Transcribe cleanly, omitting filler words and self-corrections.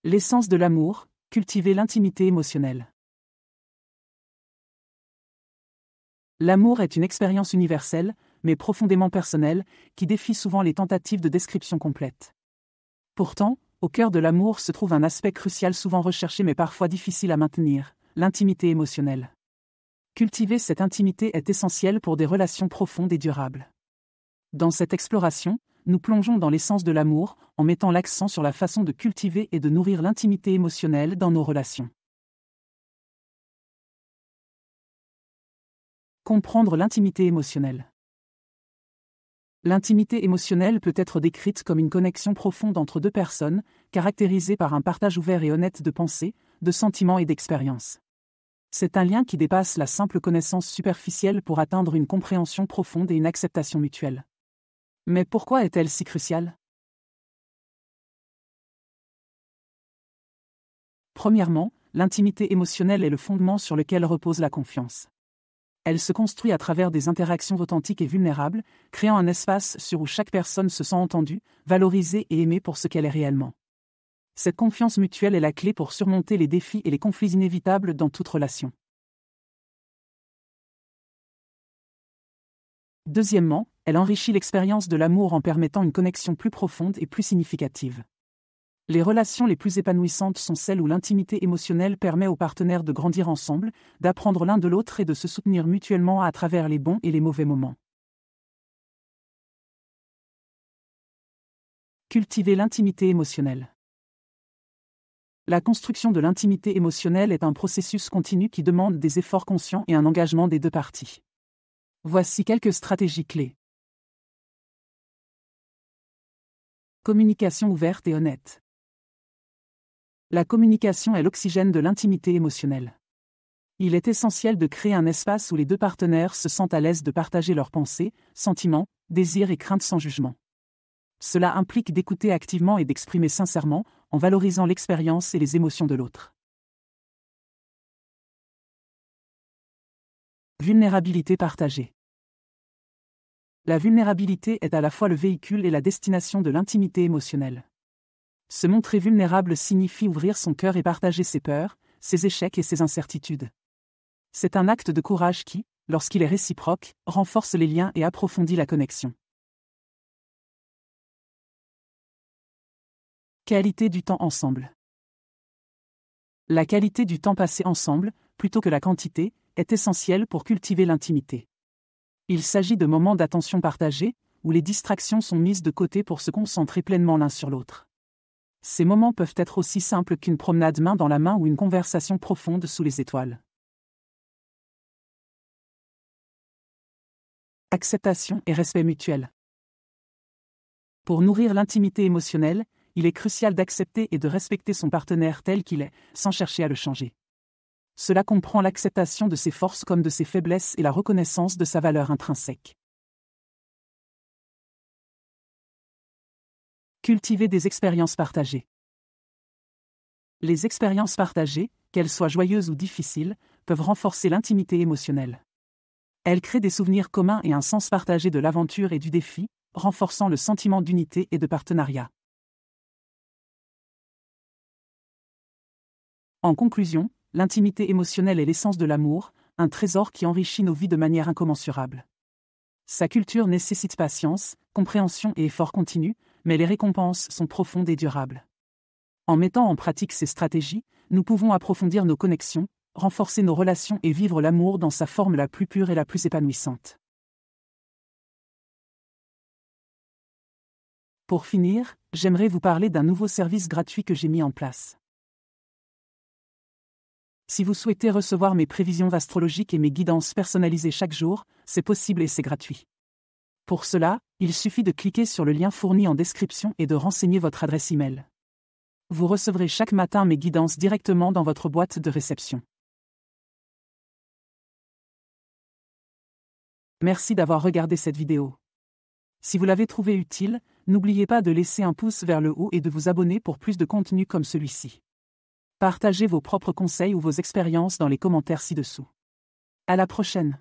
L'essence de l'amour, cultiver l'intimité émotionnelle. L'amour est une expérience universelle, mais profondément personnelle, qui défie souvent les tentatives de description complète. Pourtant, au cœur de l'amour se trouve un aspect crucial souvent recherché mais parfois difficile à maintenir, l'intimité émotionnelle. Cultiver cette intimité est essentiel pour des relations profondes et durables. Dans cette exploration, nous plongeons dans l'essence de l'amour, en mettant l'accent sur la façon de cultiver et de nourrir l'intimité émotionnelle dans nos relations. Comprendre l'intimité émotionnelle. L'intimité émotionnelle peut être décrite comme une connexion profonde entre deux personnes, caractérisée par un partage ouvert et honnête de pensées, de sentiments et d'expériences. C'est un lien qui dépasse la simple connaissance superficielle pour atteindre une compréhension profonde et une acceptation mutuelle. Mais pourquoi est-elle si cruciale ? Premièrement, l'intimité émotionnelle est le fondement sur lequel repose la confiance. Elle se construit à travers des interactions authentiques et vulnérables, créant un espace où chaque personne se sent entendue, valorisée et aimée pour ce qu'elle est réellement. Cette confiance mutuelle est la clé pour surmonter les défis et les conflits inévitables dans toute relation. Deuxièmement, elle enrichit l'expérience de l'amour en permettant une connexion plus profonde et plus significative. Les relations les plus épanouissantes sont celles où l'intimité émotionnelle permet aux partenaires de grandir ensemble, d'apprendre l'un de l'autre et de se soutenir mutuellement à travers les bons et les mauvais moments. Cultiver l'intimité émotionnelle. La construction de l'intimité émotionnelle est un processus continu qui demande des efforts conscients et un engagement des deux parties. Voici quelques stratégies clés. Communication ouverte et honnête. La communication est l'oxygène de l'intimité émotionnelle. Il est essentiel de créer un espace où les deux partenaires se sentent à l'aise de partager leurs pensées, sentiments, désirs et craintes sans jugement. Cela implique d'écouter activement et d'exprimer sincèrement, en valorisant l'expérience et les émotions de l'autre. Vulnérabilité partagée. La vulnérabilité est à la fois le véhicule et la destination de l'intimité émotionnelle. Se montrer vulnérable signifie ouvrir son cœur et partager ses peurs, ses échecs et ses incertitudes. C'est un acte de courage qui, lorsqu'il est réciproque, renforce les liens et approfondit la connexion. Qualité du temps ensemble. La qualité du temps passé ensemble, plutôt que la quantité, est essentielle pour cultiver l'intimité. Il s'agit de moments d'attention partagée, où les distractions sont mises de côté pour se concentrer pleinement l'un sur l'autre. Ces moments peuvent être aussi simples qu'une promenade main dans la main ou une conversation profonde sous les étoiles. Acceptation et respect mutuel. Pour nourrir l'intimité émotionnelle, il est crucial d'accepter et de respecter son partenaire tel qu'il est, sans chercher à le changer. Cela comprend l'acceptation de ses forces comme de ses faiblesses et la reconnaissance de sa valeur intrinsèque. Cultiver des expériences partagées. Les expériences partagées, qu'elles soient joyeuses ou difficiles, peuvent renforcer l'intimité émotionnelle. Elles créent des souvenirs communs et un sens partagé de l'aventure et du défi, renforçant le sentiment d'unité et de partenariat. En conclusion, l'intimité émotionnelle est l'essence de l'amour, un trésor qui enrichit nos vies de manière incommensurable. Sa culture nécessite patience, compréhension et effort continu, mais les récompenses sont profondes et durables. En mettant en pratique ces stratégies, nous pouvons approfondir nos connexions, renforcer nos relations et vivre l'amour dans sa forme la plus pure et la plus épanouissante. Pour finir, j'aimerais vous parler d'un nouveau service gratuit que j'ai mis en place. Si vous souhaitez recevoir mes prévisions astrologiques et mes guidances personnalisées chaque jour, c'est possible et c'est gratuit. Pour cela, il suffit de cliquer sur le lien fourni en description et de renseigner votre adresse email. Vous recevrez chaque matin mes guidances directement dans votre boîte de réception. Merci d'avoir regardé cette vidéo. Si vous l'avez trouvée utile, n'oubliez pas de laisser un pouce vers le haut et de vous abonner pour plus de contenu comme celui-ci. Partagez vos propres conseils ou vos expériences dans les commentaires ci-dessous. À la prochaine.